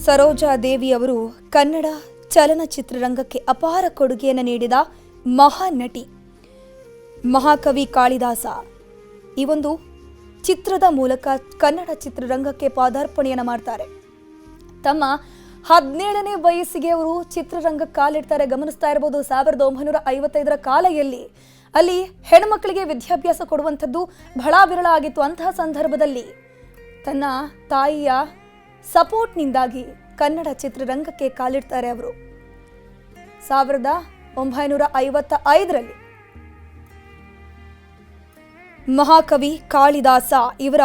ಸರೋಜಾ ದೇವಿ ಅವರು ಕನ್ನಡ ಚಲನಚಿತ್ರರಂಗಕ್ಕೆ ಅಪಾರ ಕೊಡುಗೆಯನ್ನು ನೀಡಿದ ಮಹಾನ್ ನಟಿ. ಮಹಾಕವಿ ಕಾಳಿದಾಸ ಈ ಒಂದು ಚಿತ್ರದ ಮೂಲಕ ಕನ್ನಡ ಚಿತ್ರರಂಗಕ್ಕೆ ಪಾದಾರ್ಪಣೆಯನ್ನು ಮಾಡ್ತಾರೆ. ತಮ್ಮ 17ನೇ ವಯಸ್ಸಿಗೆ ಅವರು ಚಿತ್ರರಂಗಕ್ಕೆ ಕಾಲಿಡ್ತಾರೆ. ಗಮನಿಸ್ತಾ ಇರಬಹುದು 1955ರ ಕಾಲೆಯಲ್ಲಿ ಅಲ್ಲಿ ಹೆಣ್ಮಕ್ಳಿಗೆ ವಿದ್ಯಾಭ್ಯಾಸ ಕೊಡುವಂಥದ್ದು ಬಹಳ ವಿರಳ ಆಗಿತ್ತು. ಅಂತಹ ಸಂದರ್ಭದಲ್ಲಿ ತನ್ನ ತಾಯಿಯ ಸಪೋರ್ಟ್ನಿಂದಾಗಿ ಕನ್ನಡ ಚಿತ್ರರಂಗಕ್ಕೆ ಕಾಲಿಡ್ತಾರೆ ಅವರು. 1955ರಲ್ಲಿ ಮಹಾಕವಿ ಕಾಳಿದಾಸ ಇವರ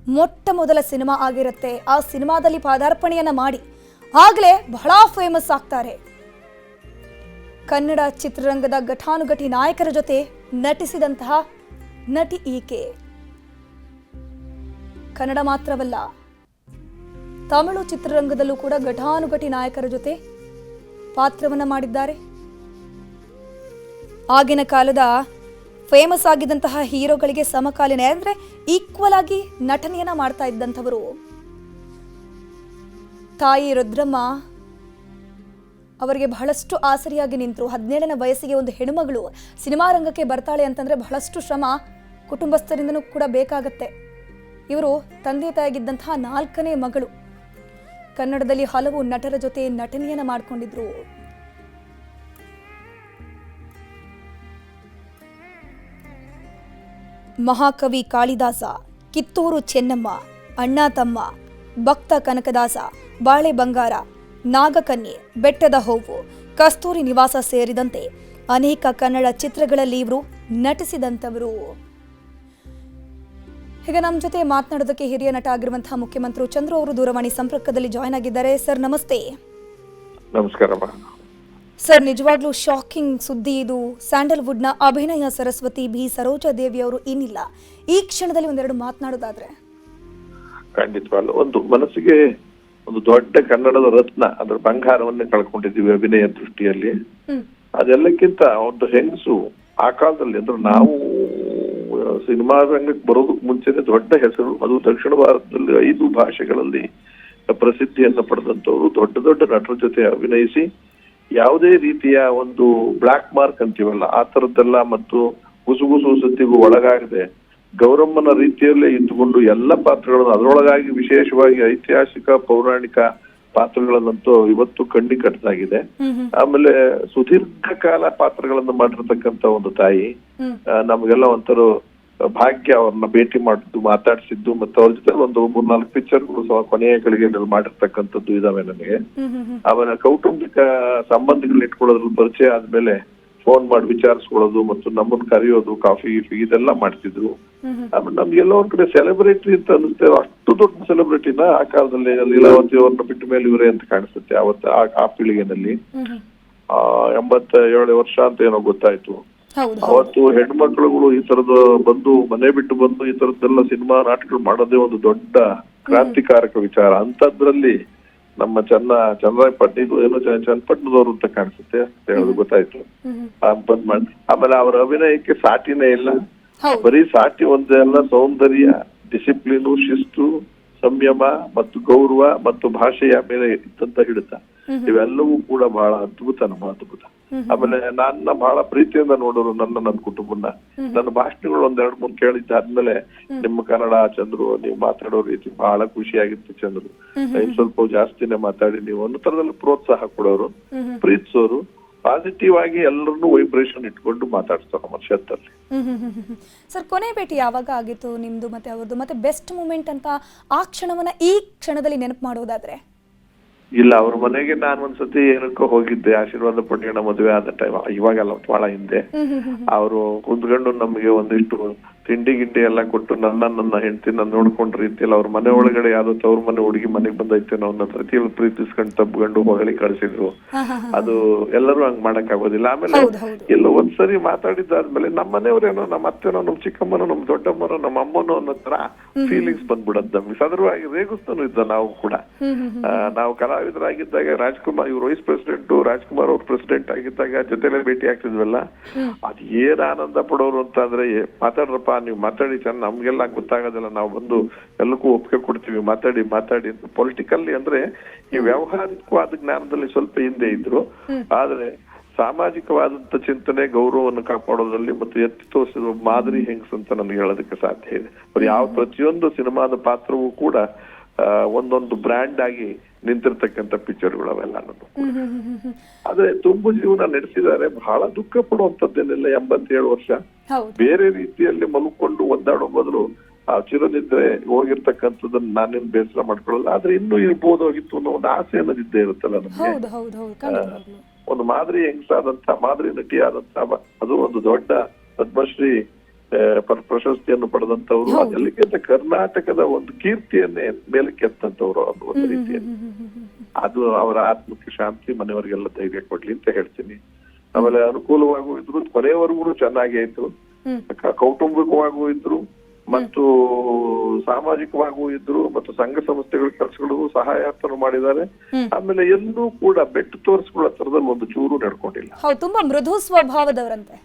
ಮೊಟ್ಟ ಮೊದಲ ಸಿನಿಮಾ ಆಗಿರುತ್ತೆ. ಆ ಸಿನಿಮಾದಲ್ಲಿ ಪಾದಾರ್ಪಣೆಯನ್ನ ಮಾಡಿ ಆಗಲೇ ಬಹಳ ಫೇಮಸ್ ಆಗ್ತಾರೆ. ಕನ್ನಡ ಚಿತ್ರರಂಗದ ಘಟಾನುಘಟಿ ನಾಯಕರ ಜೊತೆ ನಟಿಸಿದಂತಹ ನಟಿ ಈಕೆ. ಕನ್ನಡ ಮಾತ್ರವಲ್ಲ, ತಮಿಳು ಚಿತ್ರರಂಗದಲ್ಲೂ ಕೂಡ ಘಟಾನುಘಟಿ ನಾಯಕರ ಜೊತೆ ಪಾತ್ರವನ್ನ ಮಾಡಿದ್ದಾರೆ. ಆಗಿನ ಕಾಲದ ಫೇಮಸ್ ಆಗಿದ್ದಂತಹ ಹೀರೋಗಳಿಗೆ ಸಮಕಾಲೀನ ಅಂದ್ರೆ ಈಕ್ವಲ್ ಆಗಿ ನಟನೆಯನ್ನ ಮಾಡ್ತಾ ಇದ್ದಂಥವರು. ತಾಯಿ ರುದ್ರಮ್ಮ ಅವರಿಗೆ ಬಹಳಷ್ಟು ಆಸರಿಯಾಗಿ ನಿಂತರು. 17ನೇ ವಯಸ್ಸಿಗೆ ಒಂದು ಹೆಣ್ಣುಮಗಳು ಸಿನಿಮಾ ರಂಗಕ್ಕೆ ಬರ್ತಾಳೆ ಅಂತಂದ್ರೆ ಬಹಳಷ್ಟು ಶ್ರಮ ಕುಟುಂಬಸ್ಥರಿಂದನೂ ಕೂಡ ಬೇಕಾಗತ್ತೆ. ಇವರು ತಂದೆ ತಾಯಿಗಿದ್ದಂತಹ 4ನೇ ಮಗಳು. ಕನ್ನಡದಲ್ಲಿ ಹಲವು ನಟರ ಜೊತೆ ನಟನೆಯನ್ನ ಮಾಡಿಕೊಂಡಿದ್ರು. ಮಹಾಕವಿ ಕಾಳಿದಾಸ, ಕಿತ್ತೂರು ಚೆನ್ನಮ್ಮ, ಅಣ್ಣ ತಮ್ಮ, ಭಕ್ತ ಕನಕದಾಸ, ಬಾಳೆ ಬಂಗಾರ, ನಾಗಕನ್ಯೆ, ಬೆಟ್ಟದ ಹೂವು, ಕಸ್ತೂರಿ ನಿವಾಸ ಸೇರಿದಂತೆ ಅನೇಕ ಕನ್ನಡ ಚಿತ್ರಗಳಲ್ಲಿ ಇವರು ನಟಿಸಿದಂಥವರು. ಈಗ ನಮ್ಮ ಜೊತೆ ಮಾತನಾಡೋದಕ್ಕೆ ಹಿರಿಯ ನಟ ಆಗಿರುವಂತಹ ಮುಖ್ಯಮಂತ್ರಿ ಚಂದ್ರು ಅವರು ದೂರವಾಣಿ ಸಂಪರ್ಕದಲ್ಲಿ ಜಾಯ್ನ್ ಆಗಿದ್ದಾರೆ. ಸರ್ ನಮಸ್ತೆ. ನಮಸ್ಕಾರ ಸರ್, ನಿಜವಾಗ್ಲೂ ಶಾಕಿಂಗ್ ಸುದ್ದಿ ಇದು. ಸ್ಯಾಂಡಲ್ವುಡ್ನ ಅಭಿನಯ ಸರಸ್ವತಿ ಬಿ ಸರೋಜಾ ದೇವಿ ಅವರು ಇನ್ನಿಲ್ಲ. ಈ ಕ್ಷಣದಲ್ಲಿ ಒಂದೆರಡು ಮಾತನಾಡೋದಾದ್ರೆ? ಖಂಡಿತವಾಗ್ಲು ಒಂದು ಮನಸ್ಸಿಗೆ ಒಂದು ದೊಡ್ಡ ಕನ್ನಡದ ರತ್ನ, ಅದರ ಬಂಗಾರವನ್ನೇ ಕಳ್ಕೊಂಡಿದ್ದೀವಿ ಅಭಿನಯ ದೃಷ್ಟಿಯಲ್ಲಿ. ಅದೆಲ್ಲಕ್ಕಿಂತ ಒಂದು ಹೆಂಗಸು ಆ ಕಾಲದಲ್ಲಿ ಅಂದ್ರೆ ನಾವು ಸಿನಿಮಾ ರಂಗಕ್ಕೆ ಬರೋದಕ್ಕೆ ಮುಂಚೆನೆ ದೊಡ್ಡ ಹೆಸರು, ಅದು ದಕ್ಷಿಣ ಭಾರತದಲ್ಲಿ 5 ಭಾಷೆಗಳಲ್ಲಿ ಪ್ರಸಿದ್ಧಿಯನ್ನು ಪಡೆದಂತವ್ರು. ದೊಡ್ಡ ದೊಡ್ಡ ನಟರ ಜೊತೆ ಅಭಿನಯಿಸಿ ಯಾವುದೇ ರೀತಿಯ ಒಂದು ಬ್ಲಾಕ್ ಮಾರ್ಕ್ ಅಂತೀವಲ್ಲ ಆ ತರದ್ದೆಲ್ಲ ಮತ್ತು ಗುಸುಗುಸು ಸುದ್ದಿಗೂ ಒಳಗಾಗದೆ ಗೌರಮ್ಮನ ರೀತಿಯಲ್ಲೇ ಇದ್ದುಕೊಂಡು ಎಲ್ಲ ಪಾತ್ರಗಳನ್ನು, ಅದರೊಳಗಾಗಿ ವಿಶೇಷವಾಗಿ ಐತಿಹಾಸಿಕ ಪೌರಾಣಿಕ ಪಾತ್ರಗಳನ್ನಂತೂ ಇವತ್ತು ಕಣ್ಣಿ ಕಟ್ಟದಾಗಿದೆ. ಆಮೇಲೆ ಸುದೀರ್ಘ ಕಾಲ ಪಾತ್ರಗಳನ್ನು ಮಾಡಿರ್ತಕ್ಕಂತ ಒಂದು ತಾಯಿ. ನಮ್ಗೆಲ್ಲ ಒಂಥರ ಭಾಗ್ಯ ಅವ್ರನ್ನ ಭೇಟಿ ಮಾಡಿದ್ದು, ಮಾತಾಡ್ಸಿದ್ದು, ಮತ್ತೆ ಅವ್ರ ಜೊತೆ ಒಂದು 3-4 ಪಿಕ್ಚರ್ಗಳು ಕೊನೆಯ ಗಳಿಗೆಯಲ್ಲಿ ಮಾಡಿರ್ತಕ್ಕಂಥದ್ದು ಇದಾವೆ ನನಗೆ. ಆಮೇಲೆ ಕೌಟುಂಬಿಕ ಸಂಬಂಧಗಳನ್ನ ಇಟ್ಕೊಳ್ಳೋದ್ರಲ್ಲಿ ಪರಿಚಯ ಆದ್ಮೇಲೆ ಫೋನ್ ಮಾಡಿ ವಿಚಾರಿಸ್ಕೊಳ್ಳೋದು ಮತ್ತು ನಮ್ಮನ್ನ ಕರೆಯೋದು, ಕಾಫಿ ಗೀಫಿ ಇದೆಲ್ಲ ಮಾಡ್ತಿದ್ರು. ಆಮೇಲೆ ನಮ್ಗೆಲ್ಲ ಒಂದ್ ಕಡೆ ಸೆಲೆಬ್ರಿಟಿ ಅಂತ ಅನಿಸ್ತೇವೆ. ಅಷ್ಟು ದೊಡ್ಡ ಸೆಲೆಬ್ರಿಟಿನ ಆ ಕಾಲದಲ್ಲಿ ಲೀಲಾವತಿ ಅವ್ರನ್ನ ಬಿಟ್ಟ ಮೇಲೆ ಇವರೇ ಅಂತ ಕಾಣಿಸುತ್ತೆ. ಅವತ್ತು ಆ ಪೀಳಿಗೆನಲ್ಲಿ 87 ವರ್ಷ ಅಂತ ಏನೋ ಗೊತ್ತಾಯ್ತು. ಅವತ್ತು ಹೆಣ್ಮಕ್ಳುಗಳು ಈ ತರದ ಬಂದು ಮನೆ ಬಿಟ್ಟು ಬಂದು ಈ ತರದ್ದೆಲ್ಲ ಸಿನಿಮಾ ನಾಟಕಗಳು ಮಾಡೋದೇ ಒಂದು ದೊಡ್ಡ ಕ್ರಾಂತಿಕಾರಕ ವಿಚಾರ. ಅಂತದ್ರಲ್ಲಿ ನಮ್ಮ ಚನ್ನರಾಯಪಟ್ಟಣ ಏನೋ ಚನ್ನಪಟ್ಟಣದವ್ರು ಅಂತ ಕಾಣಿಸುತ್ತೆ ಹೇಳೋದು ಗೊತ್ತಾಯ್ತು. ಆಮೇಲೆ ಅವರ ಅಭಿನಯಕ್ಕೆ ಸಾಟಿನೇ ಇಲ್ಲ. ಬರೀ ಸಾಟಿ ಒಂದೇ ಅಲ್ಲ, ಸೌಂದರ್ಯ, ಡಿಸಿಪ್ಲಿನು, ಶಿಸ್ತು, ಸಂಯಮ ಮತ್ತು ಗೌರವ ಮತ್ತು ಭಾಷೆಯ ಮೇಲೆ ಇದ್ದಂತ ಹಿಡಿತ ಇವೆಲ್ಲವೂ ಕೂಡ ಬಹಳ ಅದ್ಭುತ, ನಮ್ಮ ಅದ್ಭುತ. ಆಮೇಲೆ ನನ್ನ ಬಹಳ ಪ್ರೀತಿಯಿಂದ ನೋಡೋರು ನನ್ನ ಕುಟುಂಬನ. ನನ್ನ ಭಾಷಣಗಳು 2-3 ಕೇಳಿದ್ದಾದ್ಮೇಲೆ ನಿಮ್ಮ ಕನ್ನಡ ಚಂದ್ರು ನೀವು ಮಾತಾಡೋ ರೀತಿ ಬಹಳ ಖುಷಿಯಾಗಿತ್ತು ಚಂದ್ರು, ಸ್ವಲ್ಪ ಜಾಸ್ತಿನೇ ಮಾತಾಡಿ ನೀವು ಅನ್ನೋ ತರದಲ್ಲಿ ಪ್ರೋತ್ಸಾಹ ಕೊಡೋರು, ಪ್ರೀತಿಸೋರು, ಪಾಸಿಟಿವ್ ಆಗಿ ಎಲ್ಲರನ್ನೂ ವೈಬ್ರೇಷನ್ ಇಟ್ಕೊಂಡು ಮಾತಾಡ್ತಾರೆ ನಮ್ಮ ಕ್ಷೇತ್ರದಲ್ಲಿ. ಸರ್, ಕೊನೆ ಭೇಟಿ ಯಾವಾಗ ಆಗಿತ್ತು ನಿಮ್ದು ಮತ್ತೆ ಅವ್ರದ್ದು? ಮತ್ತೆ ಬೆಸ್ಟ್ ಮೂಮೆಂಟ್ ಅಂತ ಆ ಕ್ಷಣವನ್ನ ಈ ಕ್ಷಣದಲ್ಲಿ ನೆನಪು ಮಾಡೋದಾದ್ರೆ? ಇಲ್ಲ, ಅವ್ರ ಮನೆಗೆ ನಾನು ಒಂದ್ಸತಿ ಏನಕ್ಕೋ ಹೋಗಿದ್ದೆ, ಆಶೀರ್ವಾದ ಪುಣ್ಯನ ಮದುವೆ ಆದ ಟೈಮ್, ಇವಾಗೆಲ್ಲ ಬಹಳ ಹಿಂದೆ. ಅವರು ಕುಂತ್ಕೊಂಡು ನಮ್ಗೆ ಒಂದಿಷ್ಟು ತಿಂಡಿ ಗಿಂಡಿ ಎಲ್ಲ ಕೊಟ್ಟು ನನ್ನ ಹೆಂಡತಿನ ನೋಡ್ಕೊಂಡ್ ರೀತಿಯಲ್ಲಿ ಅವ್ರ ಮನೆ ಒಳಗಡೆ ಯಾವ್ದೋ ತವ್ರ ಮನೆ ಹುಡುಗಿ ಮನೆಗ್ ಬಂದೈತೆ ಅವನ್ನ ಪ್ರತಿಯೊಂದು ಪ್ರೀತಿಸ್ಕೊಂಡು ತಬ್ಕೊಂಡು ಹೊಗಳಿ ಕಳ್ಸಿದ್ರು. ಅದು ಎಲ್ಲರೂ ಹಂಗ್ ಮಾಡಕ್ ಆಗೋದಿಲ್ಲ. ಆಮೇಲೆ ಎಲ್ಲ ಒಂದ್ಸರಿ ಮಾತಾಡಿದ್ದಾದ್ಮೇಲೆ ನಮ್ಮ ಮನೆಯವ್ರೇನೋ, ನಮ್ಮ ಅತ್ತೆನೋ, ನಮ್ ಚಿಕ್ಕಮ್ಮನೋ, ನಮ್ ದೊಡ್ಡಮ್ಮನೋ, ನಮ್ಮ ಅಮ್ಮನೋ ಅನ್ನೋ ತರ ಫೀಲಿಂಗ್ಸ್ ಬಂದ್ಬಿಡದ್ ನಮ್ಗೆ. ಸದೃವಾಗಿ ರೇಗಿಸ್ತಾನು ಇದ್ದ ನಾವು ಕೂಡ. ನಾವು ಕಲಾವಿದರಾಗಿದ್ದಾಗ ರಾಜ್ಕುಮಾರ್ ಇವ್ರು ವೈಸ್ ಪ್ರೆಸಿಡೆಂಟ್, ರಾಜ್ಕುಮಾರ್ ಅವ್ರ ಪ್ರೆಸಿಡೆಂಟ್ ಆಗಿದ್ದಾಗ ಜೊತೆಲೆ ಭೇಟಿ ಆಗ್ತಿದ್ವಲ್ಲ, ಅದ್ ಏನ್ ಆನಂದ ಪಡೋರು ಅಂತ ಅಂದ್ರೆ ಮಾತಾಡ್ರಪ್ಪ ನೀವು ಮಾತಾಡಿ ಚೆನ್ನಾಗಿ, ನಮ್ಗೆಲ್ಲ ಗೊತ್ತಾಗೋದಿಲ್ಲ, ನಾವು ಬಂದು ಎಲ್ಲಕ್ಕೂ ಒಪ್ಪಿಗೆ ಕೊಡ್ತೀವಿ, ಮಾತಾಡಿ ಅಂತ ಪೊಲಿಟಿಕಲ್ಲಿ ಅಂದ್ರೆ ಈ ವ್ಯಾವಹಾರಿಕವಾದ ಜ್ಞಾನದಲ್ಲಿ ಸ್ವಲ್ಪ ಹಿಂದೆ ಇದ್ರು. ಆದ್ರೆ ಸಾಮಾಜಿಕವಾದಂತ ಚಿಂತನೆ, ಗೌರವವನ್ನು ಕಾಪಾಡೋದ್ರಲ್ಲಿ ಮತ್ತು ಎತ್ತಿ ತೋರಿಸಿದ ಮಾದರಿ ಹೆಂಗ್ಸ್ ಅಂತ ನನಗೆ ಹೇಳೋದಕ್ಕೆ ಸಾಧ್ಯ ಇದೆ. ಅವ್ರು ಪ್ರತಿಯೊಂದು ಸಿನಿಮಾದ ಪಾತ್ರವೂ ಕೂಡ ಒಂದೊಂದು ಬ್ರ್ಯಾಂಡ್ ಆಗಿ ನಿಂತಿರ್ತಕ್ಕಂಥ ಪಿಕ್ಚರ್ಗಳು ಅವೆಲ್ಲ. ಆದ್ರೆ ತುಂಬು ಜೀವನ ನಡೆಸಿದ್ದಾರೆ. ಬಹಳ ದುಃಖ ಪಡುವಂತದ್ದೇನಿಲ್ಲ. 87 ವರ್ಷ ಬೇರೆ ರೀತಿಯಲ್ಲಿ ಮಲ್ಕೊಂಡು ಒದ್ದಾಡೋ ಬದಲು ಆ ಚಿರನಿದ್ರೆ ಹೋಗಿರ್ತಕ್ಕಂಥದ್ದನ್ನ ನಾನೇನ್ ಬೇಸರ ಮಾಡ್ಕೊಳ್ಳಲ್ಲ. ಆದ್ರೆ ಇನ್ನೂ ಇರ್ಬೋದಾಗಿತ್ತು ಅನ್ನೋ ಒಂದು ಆಸೆ ಅನ್ನೋದಿದ್ದೇ ಇರುತ್ತಲ್ಲ ನಮ್ಗೆ. ಒಂದು ಮಾದರಿ ಹೆಂಗಸಾದಂತ, ಮಾದರಿ ನಟಿಯಾದಂತ, ಅದು ಒಂದು ದೊಡ್ಡ ಪದ್ಮಶ್ರೀ ಪ್ರಶಸ್ತಿಯನ್ನು ಪಡೆದಂತವ್ರು, ಅದೆಲ್ಲಕ್ಕಿಂತ ಕರ್ನಾಟಕದ ಒಂದು ಕೀರ್ತಿಯನ್ನೇ ಮೇಲಕ್ಕೆ ಎತ್ತಂತವ್ರು. ಅದು ಒಂದು ರೀತಿಯಲ್ಲಿ ಅದು ಅವರ ಆತ್ಮಕ್ಕೆ ಶಾಂತಿ, ಮನೆಯವರಿಗೆಲ್ಲ ಧೈರ್ಯ ಕೊಡ್ಲಿ ಅಂತ ಹೇಳ್ತೀನಿ. ಆಮೇಲೆ ಅನುಕೂಲವಾಗೂ ಇದ್ರು, ಕೊನೆಯವರೆಗೂ ಚೆನ್ನಾಗಿ ಆಯ್ತು, ಕೌಟುಂಬಿಕವಾಗೂ ಇದ್ರು ಮತ್ತು ಸಾಮಾಜಿಕವಾಗೂ ಇದ್ರು, ಮತ್ತು ಸಂಘ ಸಂಸ್ಥೆಗಳ ಕೆಲಸಗಳಿಗೂ ಸಹಾಯಾರ್ಥನು ಮಾಡಿದ್ದಾರೆ. ಆಮೇಲೆ ಎಲ್ಲೂ ಕೂಡ ಬೆಟ್ಟು ತೋರಿಸ್ಕೊಳ್ಳೋ ತರದಲ್ಲಿ ಒಂದು ಚೂರು ನಡ್ಕೊಂಡಿಲ್ಲ. ತುಂಬಾ ಮೃದು ಸ್ವಭಾವದವರಂತೆ.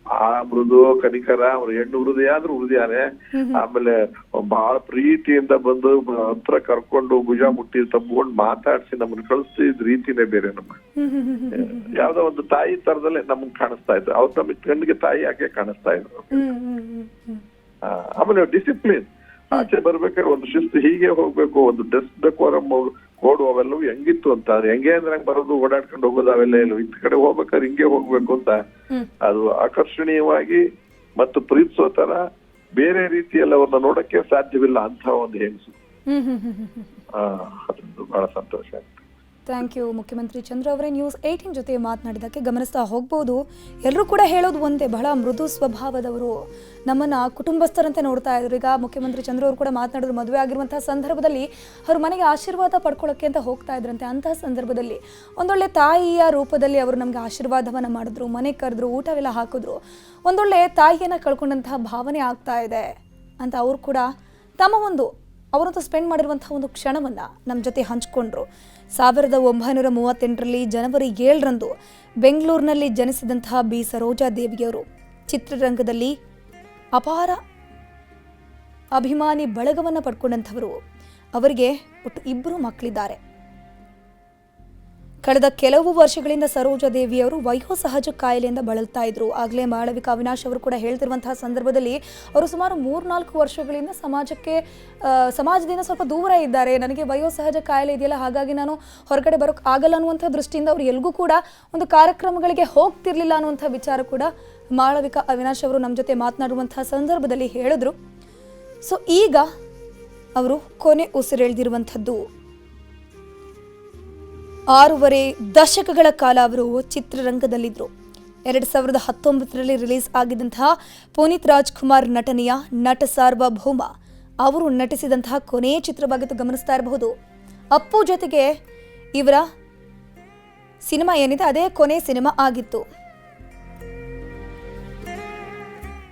ಆ ಮೃದು ಕನಿಕರ, ಅವ್ರ ಹೆಣ್ಣು ಹೃದಯ ಆದ್ರೂ ಹೃದಯನೇ. ಆಮೇಲೆ ಬಹಳ ಪ್ರೀತಿಯಿಂದ ಬಂದು ಹತ್ರ ಕರ್ಕೊಂಡು ಭುಜ ಮುಟ್ಟಿ ತಬ್ಕೊಂಡು ಮಾತಾಡ್ಸಿ ನಮ್ಮನ್ನ ಕಳಿಸ್ತಿದ್ ರೀತಿನೇ ಬೇರೆ. ನಮ್ಮ ಯಾವ್ದೋ ಒಂದು ತಾಯಿ ತರದಲ್ಲೇ ನಮ್ಗೆ ಕಾಣಿಸ್ತಾ ಇದ್ರು. ಅವ್ರು ನಮಗ್ ಕಣ್ಣಿಗೆ ತಾಯಿ ಯಾಕೆ ಕಾಣಿಸ್ತಾ ಇದ್ರು. ಆಮೇಲೆ ಡಿಸಿಪ್ಲಿನ್, ಆಚೆ ಬರ್ಬೇಕಾದ್ರೆ ಒಂದು ಶಿಸ್ತು, ಹೀಗೆ ಹೋಗ್ಬೇಕು, ಒಂದು ಡ್ರೆಸ್ ಡೆಕೋರಮ್ ಕೋಡು ಅವೆಲ್ಲವೂ ಹೆಂಗಿತ್ತು ಅಂತ. ಹೆಂಗೆ ಅಂದ್ರೆ ಬರೋದು, ಓಡಾಡ್ಕೊಂಡು ಹೋಗೋದು ಅವೆಲ್ಲ ಇಲ್ಲ. ಇದ್ ಕಡೆ ಹೋಗ್ಬೇಕಾದ್ರೆ ಹಿಂಗೆ ಹೋಗ್ಬೇಕು ಅಂತ ಅದು ಆಕರ್ಷಣೀಯವಾಗಿ ಮತ್ತು ಪ್ರೀತಿಸೋ ತರ ಬೇರೆ ರೀತಿಯಲ್ಲಿ ಅವ್ರನ್ನ ನೋಡಕ್ಕೆ ಸಾಧ್ಯವಿಲ್ಲ ಅಂತ ಒಂದು ಹೆಂಗಸು. ಅದೊಂದು ಬಹಳ ಸಂತೋಷ ಆಯ್ತು. ಥ್ಯಾಂಕ್ ಯು ಮುಖ್ಯಮಂತ್ರಿ ಚಂದ್ರ ಅವರೇ. ನ್ಯೂಸ್ 18 ಜೊತೆ ಮಾತನಾಡಿದ್ದಕ್ಕೆ ಗಮನಿಸ್ತಾ ಹೋಗ್ಬೋದು. ಎಲ್ಲರೂ ಕೂಡ ಹೇಳೋದು ಒಂದೇ, ಬಹಳ ಮೃದು ಸ್ವಭಾವದವರು, ನಮ್ಮನ್ನ ಕುಟುಂಬಸ್ಥರಂತೆ ನೋಡ್ತಾ ಇದ್ರು. ಈಗ ಮುಖ್ಯಮಂತ್ರಿ ಚಂದ್ರ ಅವರು ಕೂಡ ಮಾತನಾಡಿದ್ರು, ಮದುವೆ ಆಗಿರುವಂತಹ ಸಂದರ್ಭದಲ್ಲಿ ಅವ್ರ ಮನೆಗೆ ಆಶೀರ್ವಾದ ಪಡ್ಕೊಳ್ಳೋಕ್ಕೆ ಅಂತ ಹೋಗ್ತಾ ಇದ್ರಂತೆ. ಅಂತಹ ಸಂದರ್ಭದಲ್ಲಿ ಒಂದೊಳ್ಳೆ ತಾಯಿಯ ರೂಪದಲ್ಲಿ ಅವರು ನಮ್ಗೆ ಆಶೀರ್ವಾದವನ್ನ ಮಾಡಿದ್ರು, ಮನೆಗೆ ಕರೆದ್ರು, ಊಟವೆಲ್ಲ ಹಾಕಿದ್ರು. ಒಂದೊಳ್ಳೆ ತಾಯಿಯನ್ನ ಕಳ್ಕೊಂಡಂತಹ ಭಾವನೆ ಆಗ್ತಾ ಇದೆ ಅಂತ ಅವರು ಕೂಡ ಅವರಂತೂ ಸ್ಪೆಂಡ್ ಮಾಡಿರುವಂತಹ ಒಂದು ಕ್ಷಣವನ್ನ ನಮ್ಮ ಜೊತೆ ಹಂಚಿಕೊಂಡ್ರು. 1938ರಲ್ಲಿ ಜನವರಿ 7ರಂದು ಬೆಂಗಳೂರಿನಲ್ಲಿ ಜನಿಸಿದಂತಹ ಬಿ ಸರೋಜಾದೇವಿಯವರು ಚಿತ್ರರಂಗದಲ್ಲಿ ಅಪಾರ ಅಭಿಮಾನಿ ಬಳಗವನ್ನು ಪಡ್ಕೊಂಡಂಥವರು. ಅವರಿಗೆ ಒಟ್ಟು 2 ಮಕ್ಕಳಿದ್ದಾರೆ. ಕಳೆದ ಕೆಲವು ವರ್ಷಗಳಿಂದ ಸರೋಜಾದೇವಿಯವರು ವಯೋಸಹಜ ಕಾಯಿಲೆಯಿಂದ ಬಳಲ್ತಾ ಇದ್ರು. ಆಗಲೇ ಮಾಳವಿಕಾ ಅವಿನಾಶ್ ಅವರು ಕೂಡ ಹೇಳ್ತಿರುವಂತಹ ಸಂದರ್ಭದಲ್ಲಿ ಅವರು ಸುಮಾರು 3-4 ವರ್ಷಗಳಿಂದ ಸಮಾಜದಿಂದ ಸ್ವಲ್ಪ ದೂರ ಇದ್ದಾರೆ. ನನಗೆ ವಯೋಸಹಜ ಕಾಯಿಲೆ ಇದೆಯಲ್ಲ, ಹಾಗಾಗಿ ನಾನು ಹೊರಗಡೆ ಬರೋಕ್ಕೆ ಆಗಲ್ಲ ಅನ್ನುವಂಥ ದೃಷ್ಟಿಯಿಂದ ಅವರು ಎಲ್ಗೂ ಕೂಡ ಒಂದು ಕಾರ್ಯಕ್ರಮಗಳಿಗೆ ಹೋಗ್ತಿರ್ಲಿಲ್ಲ ಅನ್ನುವಂಥ ವಿಚಾರ ಕೂಡ ಮಾಳವಿಕಾ ಅವಿನಾಶ್ ಅವರು ನಮ್ಮ ಜೊತೆ ಮಾತನಾಡುವಂತಹ ಸಂದರ್ಭದಲ್ಲಿ ಹೇಳಿದ್ರು. ಸೊ ಈಗ ಅವರು ಕೊನೆ ಉಸಿರೆಳೆದಿರುವಂಥದ್ದು. 6.5 ದಶಕಗಳ ಕಾಲ ಅವರು ಚಿತ್ರರಂಗದಲ್ಲಿದ್ದರು. 2019ರಲ್ಲಿ ರಿಲೀಸ್ ಆಗಿದ್ದಂತಹ ಪುನೀತ್ ರಾಜ್ಕುಮಾರ್ ನಟನೆಯ ನಟ ಸಾರ್ವಭೌಮ ಅವರು ನಟಿಸಿದಂತಹ ಕೊನೆಯ ಚಿತ್ರವಾಗಿತ್ತು. ಗಮನಿಸ್ತಾ ಇರಬಹುದು, ಅಪ್ಪು ಜೊತೆಗೆ ಇವರ ಸಿನಿಮಾ ಏನಿದೆ ಅದೇ ಕೊನೆ ಸಿನಿಮಾ ಆಗಿತ್ತು.